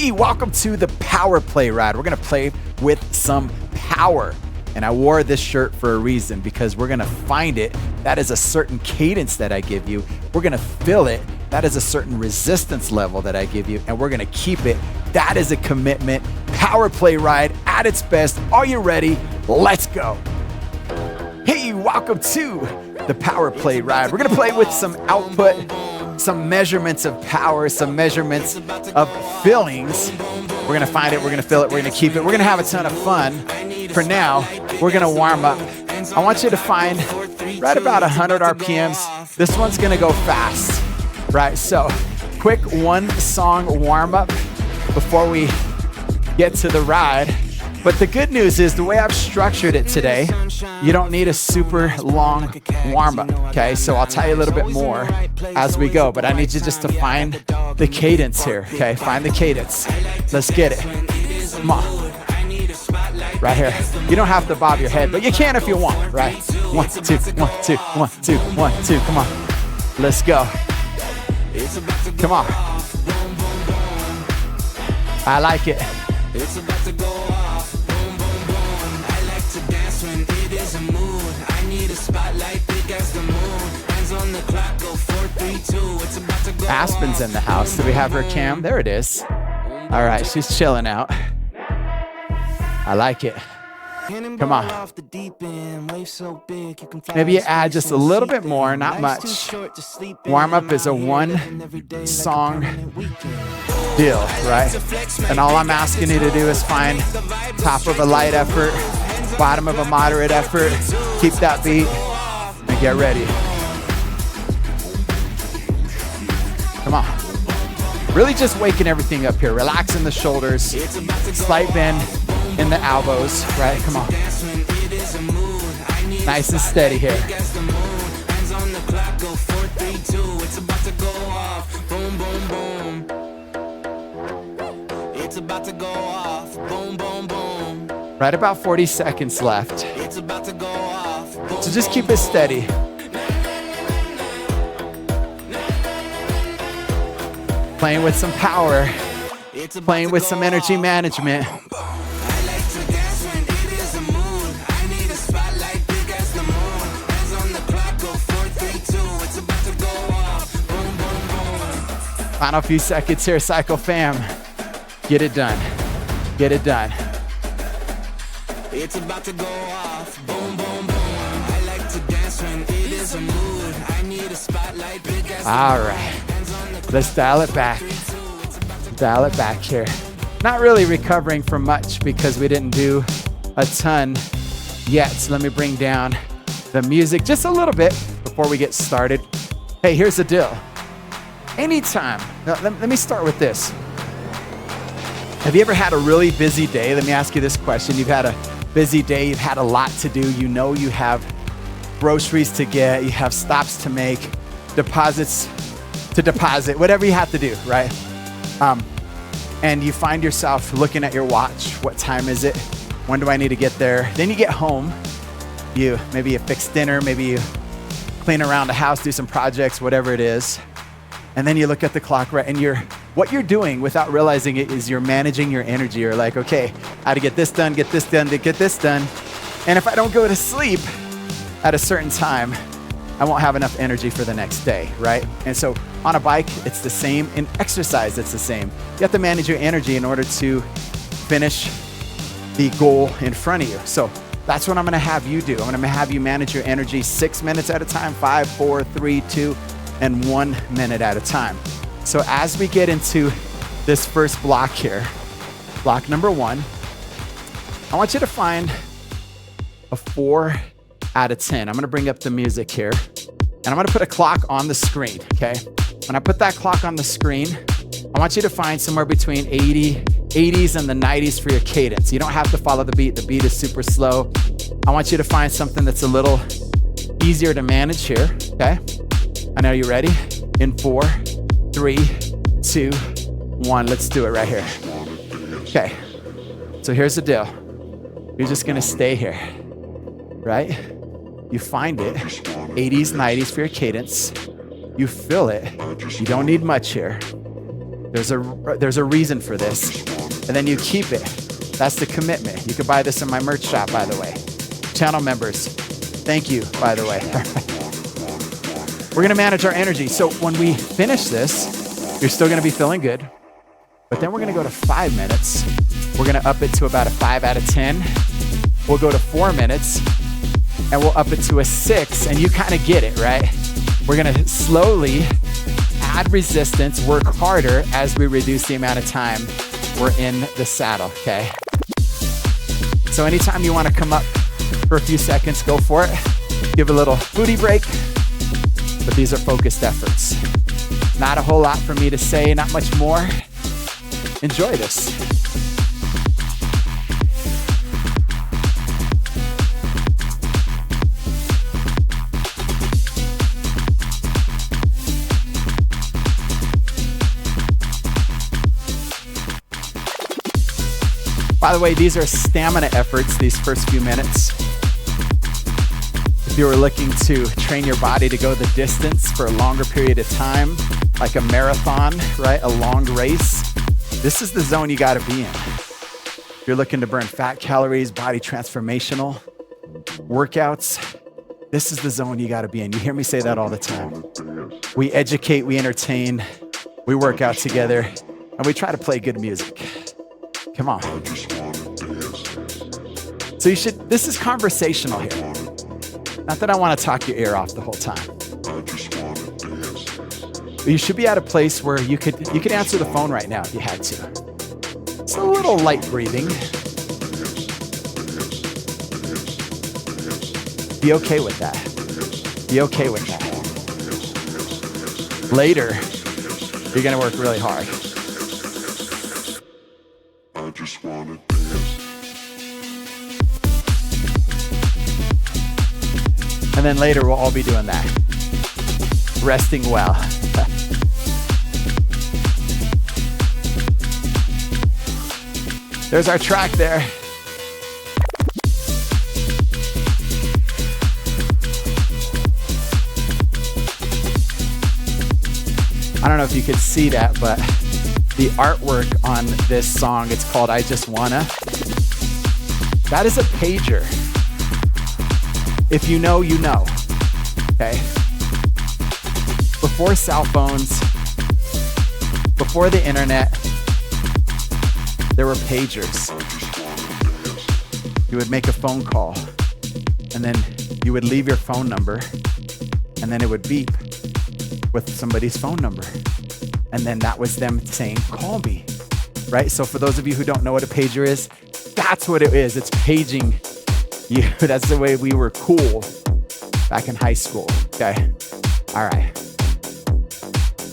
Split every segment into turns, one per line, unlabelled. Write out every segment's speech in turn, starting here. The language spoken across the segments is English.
Hey, welcome to the Power Play Ride. We're gonna play with some power. And I wore this shirt for a reason, because we're gonna find it. That is a certain cadence that I give you. We're gonna feel it. That is a certain resistance level that I give you, and we're gonna keep it. That is a commitment. Power Play Ride at its best. Are you ready? Let's go. Hey, welcome to the Power Play Ride. We're gonna play with some output, some measurements of power, some measurements of feelings. We're gonna find it, we're gonna feel it, we're gonna keep it. We're gonna have a ton of fun. For now, we're gonna warm up. I want you to find right about 100 RPMs. This one's gonna go fast, right? So, quick one song warm up before we get to the ride. But the good news is, the way I've structured it today, you don't need a super long warm-up, okay? So I'll tell you a little bit more as we go, but I need you just to find the cadence here, okay? Find the cadence. Let's get it. Come on. Right here. You don't have to bob your head, but you can if you want, right? 1, 2, 1, 2, 1, 2, 1, 2. Come on. Let's go. Come on. I like it. It's about to go off. Boom, boom, boom. I like to dance when it is a mood. I need a spotlight big as the moon. Hands on the clock, go 4, 3, 2. It's about to go. Aspen's in the house. Do we have her cam? There it is. All right, she's chilling out. I like it. Come on. Maybe you add just a little bit more, not much. Warm up is a one song deal, right? And all I'm asking you to do is find top of a light effort, bottom of a moderate effort, keep that beat, and get ready. Come on. Really just waking everything up here. Relaxing the shoulders, slight bend in the elbows, right? Come on. Nice and steady here. It's about to go off. Boom, boom, boom. Right about 40 seconds left. It's about to go off. So just keep it steady. Playing with some power. Playing with some energy management. Final few seconds here, Cycle Fam. Get it done. Get it done. It's about to go off. Boom, boom, boom. I like to dance when it is a mood. I need a spotlight big as. All right. Let's dial it back. Dial it back here. Not really recovering from much because we didn't do a ton yet. So let me bring down the music just a little bit before we get started. Hey, here's the deal. Anytime. Now, let me start with this. Have you ever had a really busy day? Let me ask you this question. You've had a busy day. You've had a lot to do. You know you have groceries to get. You have stops to make, deposits to deposit, whatever you have to do, right? And you find yourself looking at your watch. What time is it? When do I need to get there? Then you get home. Maybe you fix dinner. Maybe you clean around the house, do some projects, whatever it is. And then you look at the clock, right? And what you're doing without realizing it is you're managing your energy. You're like, okay, I got to get this done, get this done, to get this done. And if I don't go to sleep at a certain time, I won't have enough energy for the next day, right? And so on a bike, it's the same. In exercise, it's the same. You have to manage your energy in order to finish the goal in front of you. So that's what I'm going to have you do. I'm going to have you manage your energy 6 minutes at a time, 5, 4, 3, 2, and 1 minute at a time. So as we get into this first block here, block number 1, I want you to find a 4 out of 10. I'm gonna bring up the music here, and I'm gonna put a clock on the screen, okay? When I put that clock on the screen, I want you to find somewhere between 80s and the 90s for your cadence. You don't have to follow the beat. The beat is super slow. I want you to find something that's a little easier to manage here, okay? And are you ready? In 4, 3, 2, 1. Let's do it right here. Okay. So here's the deal. You're just gonna stay here, right? You find it. 80s, 90s for your cadence. You feel it. You don't need much here. There's a reason for this. And then you keep it. That's the commitment. You can buy this in my merch shop, by the way. Channel members, thank you, by the way. We're gonna manage our energy. So when we finish this, you're still gonna be feeling good, but then we're gonna go to 5 minutes. We're gonna up it to about a 5 out of 10. We'll go to 4 minutes, and we'll up it to a 6, and you kind of get it, right? We're gonna slowly add resistance, work harder as we reduce the amount of time we're in the saddle, okay? So anytime you wanna come up for a few seconds, go for it. Give a little booty break, but these are focused efforts. Not a whole lot for me to say, not much more. Enjoy this. By the way, these are stamina efforts, these first few minutes. If you were looking to train your body to go the distance for a longer period of time, like a marathon, right? A long race, this is the zone you gotta be in. If you're looking to burn fat, calories, body transformational workouts, this is the zone you gotta be in. You hear me say that all the time. We educate, we entertain, we work out together, and we try to play good music. Come on. So this is conversational here. Not that I want to talk your ear off the whole time. But you should be at a place where you could answer the phone right now if you had to. It's a little light breathing. Be okay with that. Be okay with that. Later, you're going to work really hard. I just wanna dance. And then later we'll all be doing that. Resting well. There's our track there. I don't know if you could see that, but the artwork on this song, it's called I Just Wanna. That is a pager. If you know, you know, okay? Before cell phones, before the internet, there were pagers. You would make a phone call, and then you would leave your phone number, and then it would beep with somebody's phone number. And then that was them saying, call me, right? So for those of you who don't know what a pager is, that's what it is. It's paging you. That's the way we were cool back in high school, okay? All right.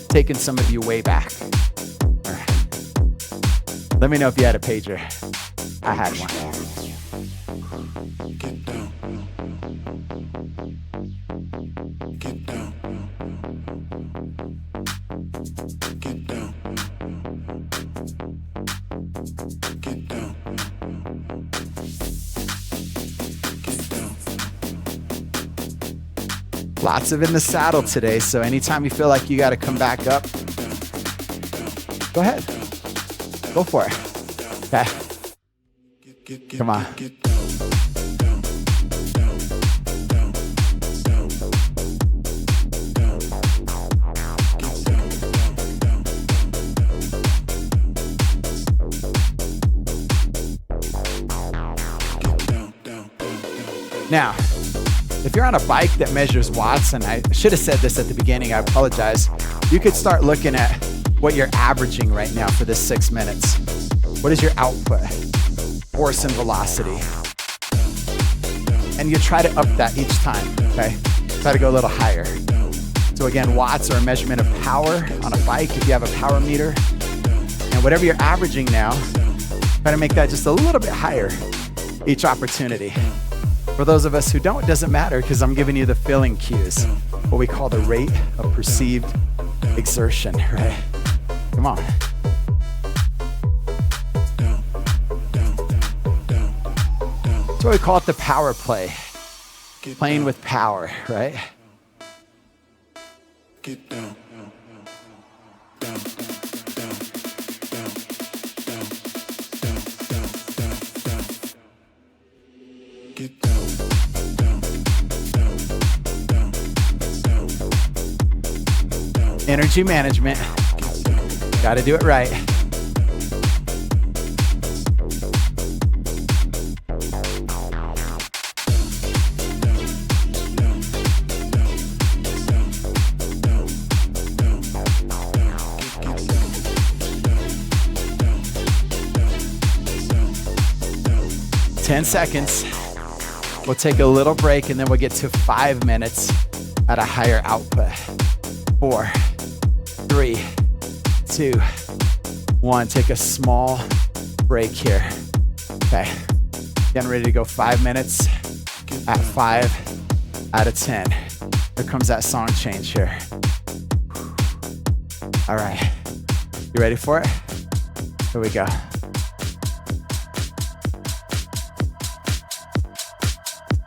Taking some of you way back. All right. Let me know if you had a pager. I had one. Get down. Get down. Get down. Get down. Get down. Lots of in the saddle today, so anytime you feel like you got to come back up, go ahead. Go for it. Okay. Come on. Now, if you're on a bike that measures watts, and I should have said this at the beginning, I apologize, you could start looking at what you're averaging right now for this 6 minutes. What is your output? Force and velocity. And you try to up that each time, okay? Try to go a little higher. So again, watts are a measurement of power on a bike if you have a power meter. And whatever you're averaging now, try to make that just a little bit higher each opportunity. For those of us who don't, it doesn't matter because I'm giving you the feeling cues, what we call the rate of perceived exertion, right? Come on. That's why we call it the power play. Playing with power, right? Get down, down, down. Energy management. Got to do it right. Ten seconds. We'll take a little break and then we'll get to 5 minutes at a higher output. 4, 3, 2, 1. Take a small break here. Okay. Getting ready to go 5 minutes at 5 out of 10. Here comes that song change here. All right. You ready for it? Here we go.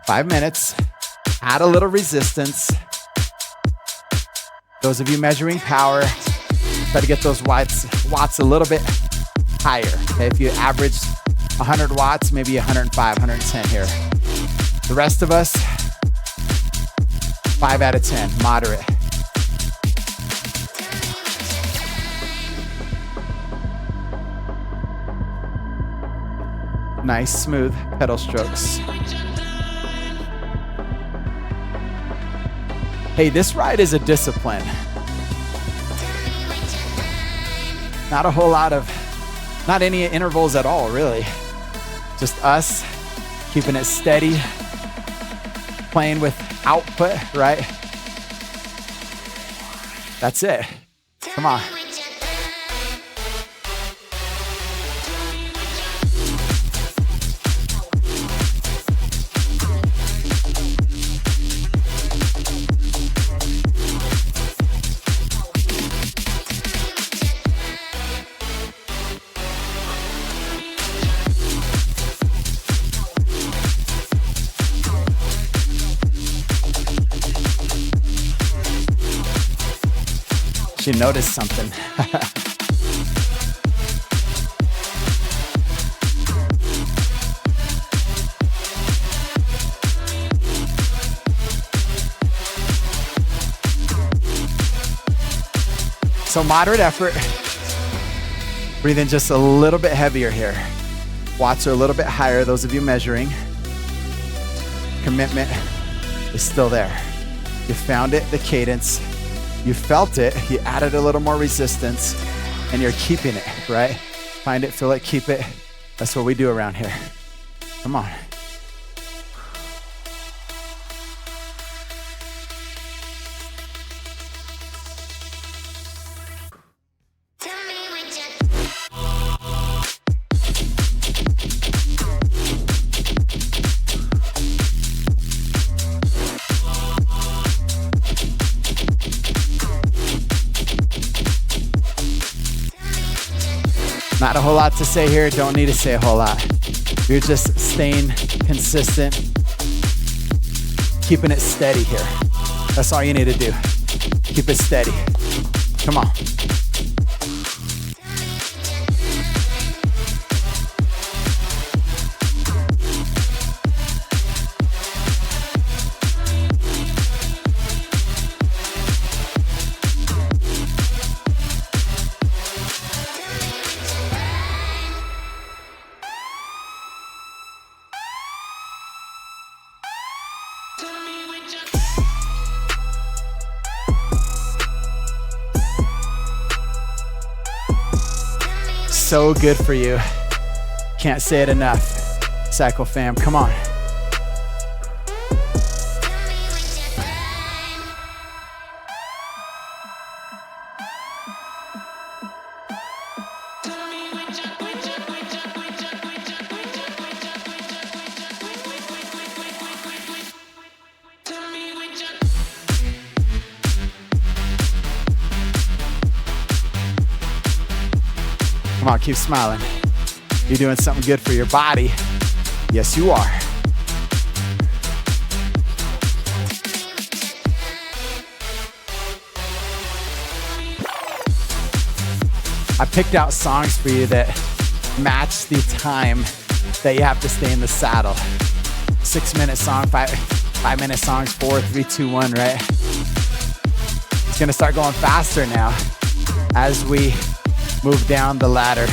Five minutes. Add a little resistance. Those of you measuring power, try to get those watts a little bit higher. Okay, if you average 100 watts, maybe 105, 110 here. The rest of us, 5 out of 10, moderate. Nice, smooth pedal strokes. Hey, this ride is a discipline. Not a whole lot of, not any intervals at all, really. Just us keeping it steady, playing with output, right? That's it. Come on. You noticed something. So moderate effort. Breathe in just a little bit heavier here. Watts are a little bit higher, those of you measuring. Commitment is still there. You found it, the cadence. You felt it, you added a little more resistance, and you're keeping it, right? Find it, feel it, keep it. That's what we do around here. Come on. Not a whole lot to say here, don't need to say a whole lot. You're just staying consistent, keeping it steady here. That's all you need to do. Keep it steady. Come on. So good for you. Can't say it enough. Cycle fam, come on. Come on, keep smiling. You're doing something good for your body. Yes, you are. I picked out songs for you that match the time that you have to stay in the saddle. 6-minute song, 5-minute songs, 4, 3, 2, 1, right? It's gonna start going faster now as we move down the ladder.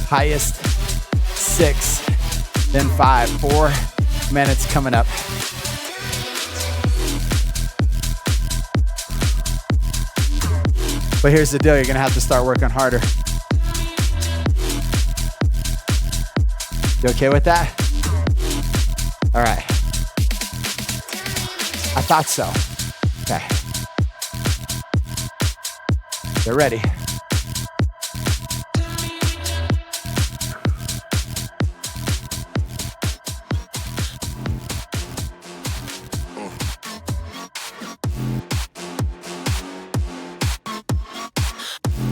Highest 6, then 5, 4 minutes coming up. But here's the deal, you're gonna have to start working harder. You okay with that? All right. I thought so. Okay. They're ready.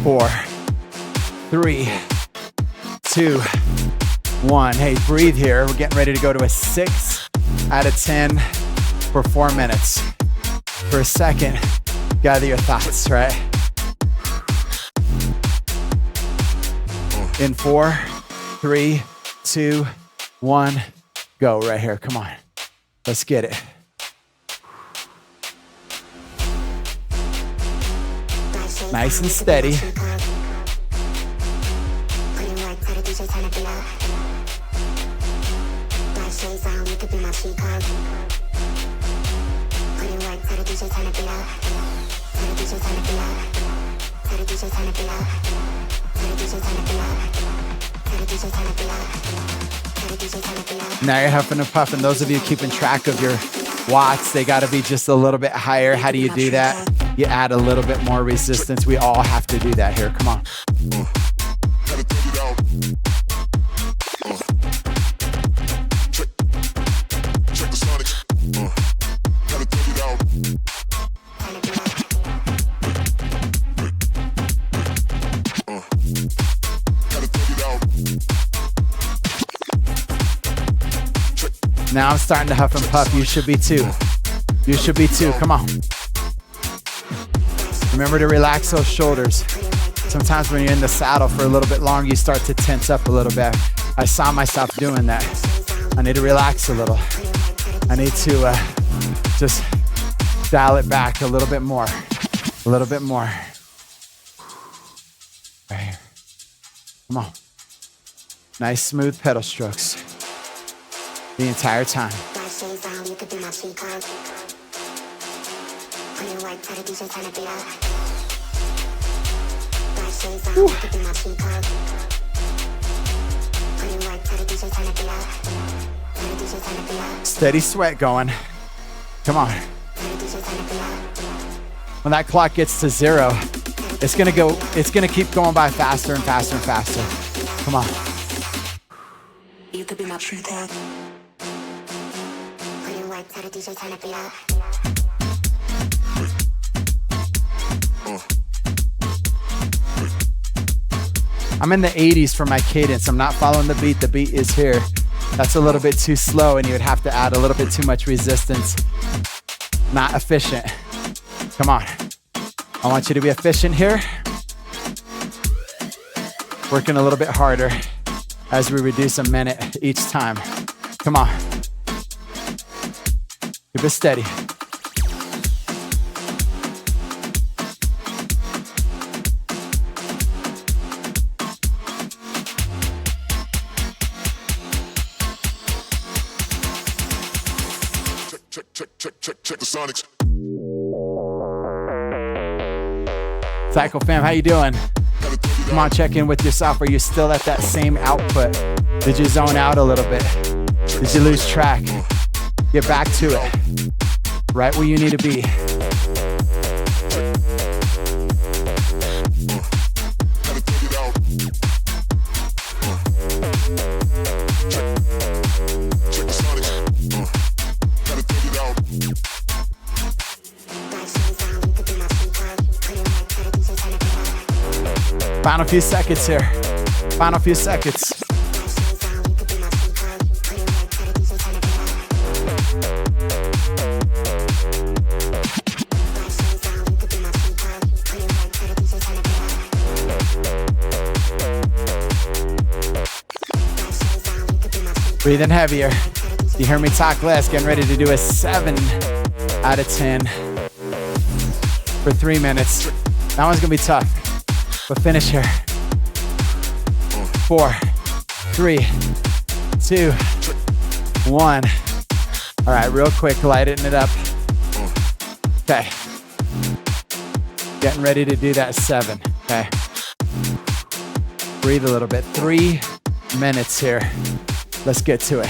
Four, 3, 2, 1. Hey, breathe here. We're getting ready to go to a 6 out of 10 for 4 minutes. For a second, gather your thoughts, right? In 4, 3, 2, 1, go right here. Come on. Let's get it. Nice and steady. Now you're huffing and puffing. Those of you keeping track of your watts, they got to be just a little bit higher. How do you do that? You add a little bit more resistance. We all have to do that here. Come on. Now I'm starting to huff and puff. You should be too. You should be too. Come on. Remember to relax those shoulders. Sometimes when you're in the saddle for a little bit longer, you start to tense up a little bit. I saw myself doing that. I need to relax a little. I need to just dial it back a little bit more. A little bit more. Right here. Come on. Nice smooth pedal strokes. The entire time. Woo. Steady sweat going. Come on. When that clock gets to 0, it's gonna keep going by faster and faster and faster. Come on. You could be my true tag. I'm in the 80s for my cadence. I'm not following the beat. The beat is here. That's a little bit too slow, and you would have to add a little bit too much resistance. Not efficient. Come on. I want you to be efficient here. Working a little bit harder as we reduce a minute each time. Come on. Keep it steady.
Check the sonics.
Cycle fam, how you doing? Come on, check in with yourself. Are you still at that same output? Did you zone out a little bit? Did you lose track? Get back to it. Right where you need to be. Final few seconds here. Final few seconds. Breathing heavier. You hear me talk less. Getting ready to do a 7 out of 10 for 3 minutes. That one's gonna be tough, but finish here. 4, 3, 2, 1. All right, real quick, lighten it up. Okay. Getting ready to do that 7, okay? Breathe a little bit. 3 minutes here. Let's get to it.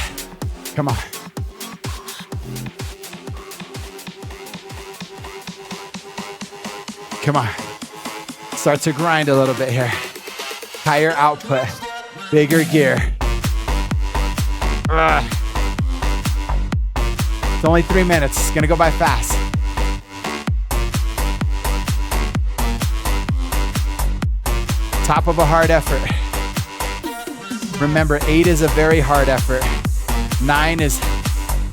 Come on. Come on. Start to grind a little bit here. Higher output, bigger gear. It's only 3 minutes. It's gonna go by fast. Top of a hard effort. Remember, 8 is a very hard effort. 9 is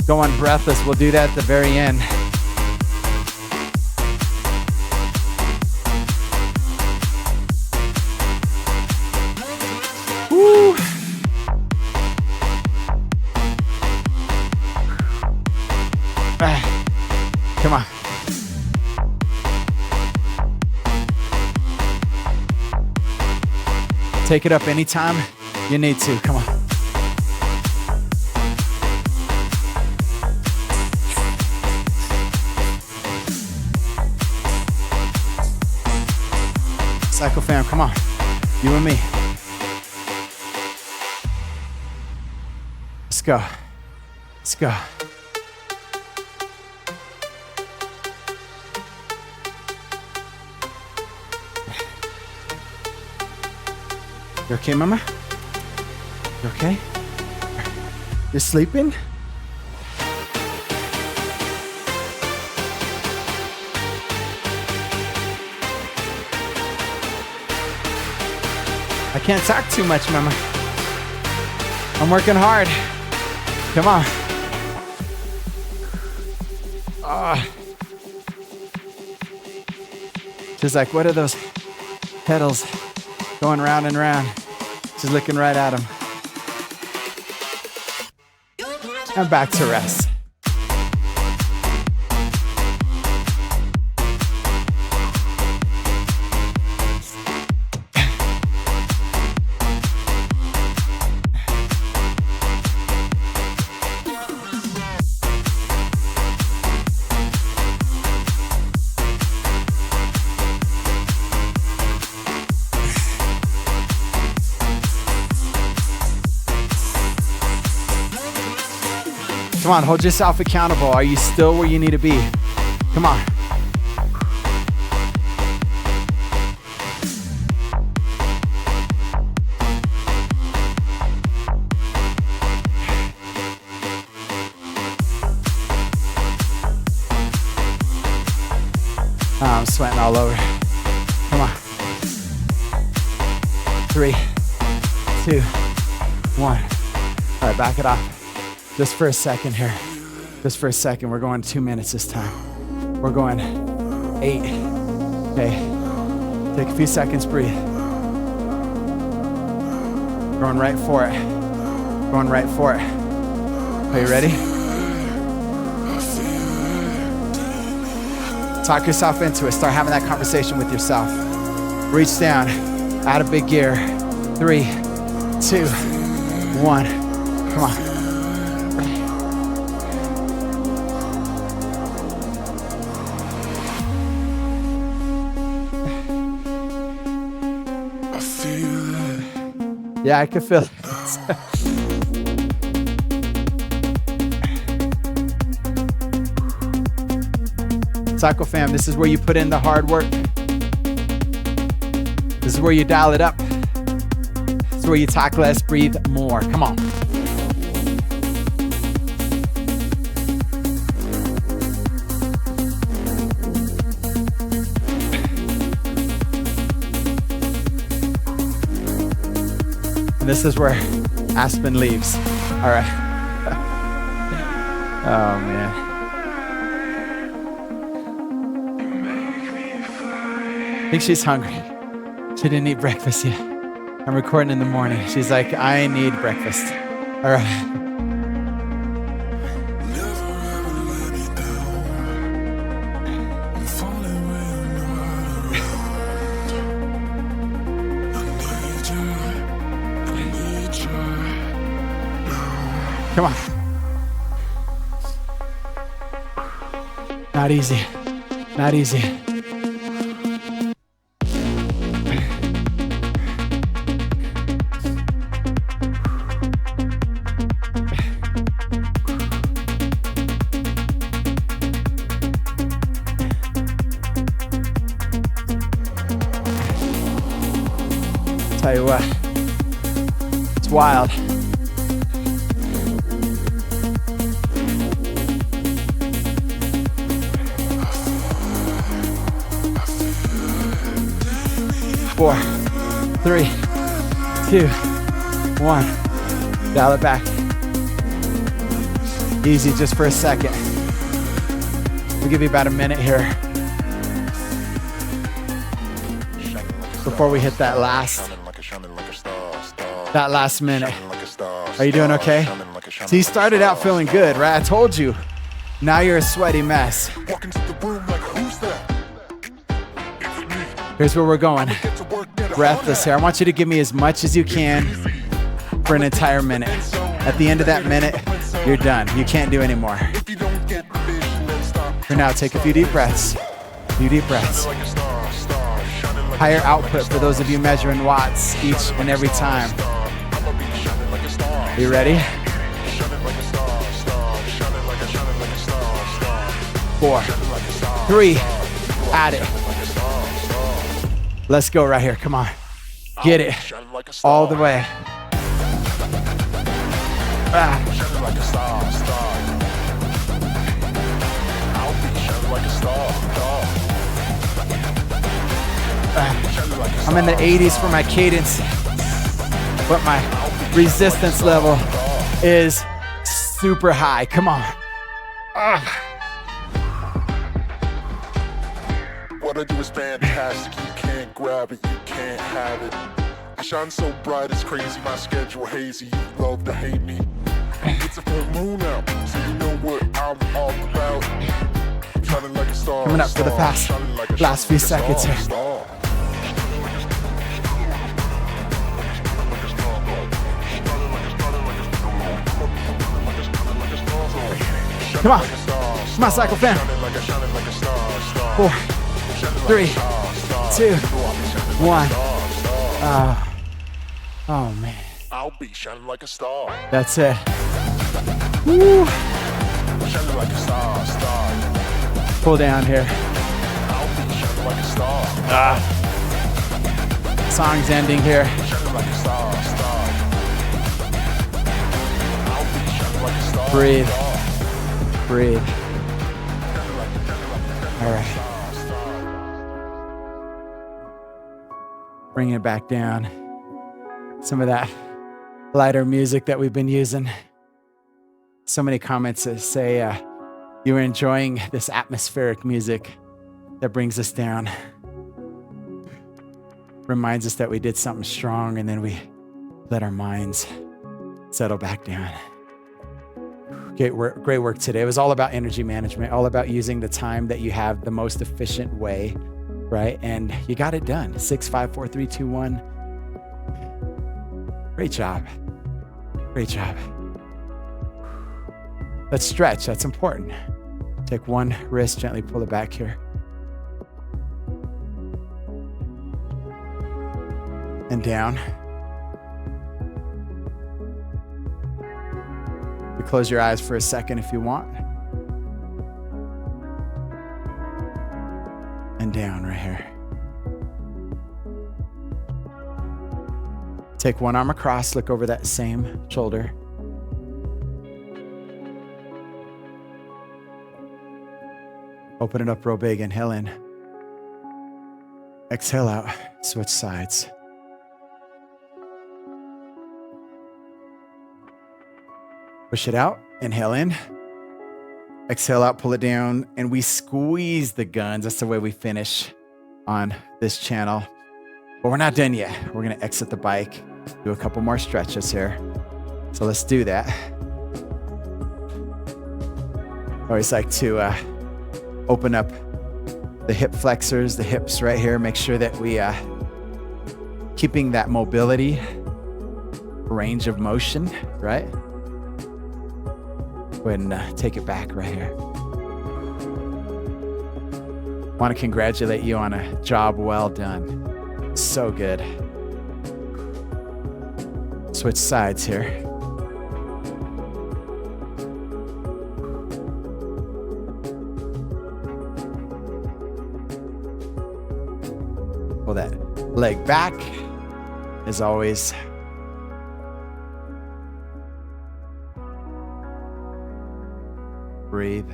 going breathless. We'll do that at the very end. Woo. Come on. Take it up anytime you need to. Come on. Cycle fam, come on. You and me. Let's go. Let's go. You okay, mama? You okay? You're sleeping? I can't talk too much, mama. I'm working hard. Come on. She's like, what are those pedals going round and round? She's looking right at him. And back to rest. Come on, hold yourself accountable. Are you still where you need to be? Come on. Oh, I'm sweating all over. Come on. 3, 2, 1. All right, back it off. Just for a second here. Just for a second. We're going 2 minutes this time. We're going 8. Okay. Take a few seconds, breathe. Going right for it. Going right for it. Are you ready? Talk yourself into it. Start having that conversation with yourself. Reach down. Add a big gear. 3, 2, 1. Come on. Yeah, I can feel it. Cycle fam, this is where you put in the hard work. This is where you dial it up. This is where you talk less, breathe more. Come on. And this is where Aspen leaves. All right. Oh, man. I think she's hungry. She didn't eat breakfast yet. I'm recording in the morning. She's like, I need breakfast. All right. Come on. Not easy. Not easy. Tell you what, it's wild. Four, three, two, one. Dial it back. Easy, just for a second. We'll give you about a minute here before we hit that last minute. Are you doing okay? So you started out feeling good, right? I told you. Now you're a sweaty mess. Here's where we're going. Breathless here. I want you to give me as much as you can for an entire minute. At the end of that minute, you're done. You can't do any more. For now, take a few deep breaths. Few deep breaths. Higher output for those of you measuring watts each and every time. You ready? 4, 3, add it. Let's go right here. Come on. Get it. All the way. I'm in the 80s for my cadence, but my resistance level is super high. Come on.
What I do is fantastic. You can't grab it, you can't have it. I shine so bright, it's crazy. My schedule hazy. You love to hate me. It's a full moon out, so you know what I'm all about. Shining like a star.
Coming up for the last few seconds here. Come on. Come on, Cycle Fam. 4, 3, 2, 1. Oh, man.
I'll be shining like a star.
That's it. Woo.
Shining like a star, star.
Pull down here.
I'll be shining like a star.
Song's ending here.
Shining like a star, star. I'll be shining like a star.
Breathe. Breathe. All right. Bringing it back down. Some of that lighter music that we've been using. So many comments that say you were enjoying this atmospheric music that brings us down. Reminds us that we did something strong and then we let our minds settle back down. Great work today. It was all about energy management, all about using the time that you have the most efficient way, right? And you got it done. 6, 5, 4, 3, 2, 1. Great job. Great job. Let's stretch. That's important. Take one wrist, gently pull it back here. And down. You close your eyes for a second if you want. And down right here. Take one arm across, look over that same shoulder. Open it up real big, inhale in. Exhale out, switch sides. Push it out, inhale in. Exhale out, pull it down, and we squeeze the guns. That's the way we finish on this channel. But we're not done yet. We're gonna exit the bike, do a couple more stretches here. So let's do that. I always like to open up the hip flexors, the hips right here. Make sure that we keeping that mobility, range of motion, right? Go ahead and take it back right here. Want to congratulate you on a job well done. So good. Switch sides here. Pull that leg back, as always. Breathe.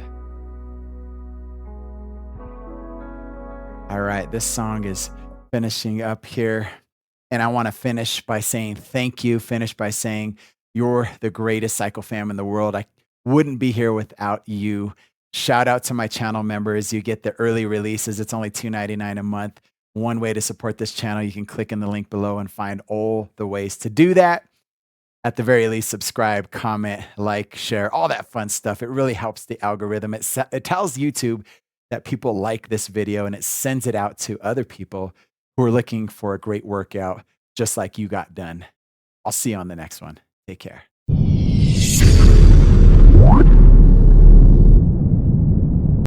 All right, this song is finishing up here. And I want to finish by saying thank you. Finish by saying you're the greatest Cycle Fam in the world. I wouldn't be here without you. Shout out to my channel members. You get the early releases. It's only $2.99 a month. One way to support this channel, you can click in the link below and find all the ways to do that. At the very least, subscribe, comment, like, share, all that fun stuff. It really helps the algorithm. It tells YouTube that people like this video, and it sends it out to other people who are looking for a great workout just like you got done. I'll see you on the next one. Take care.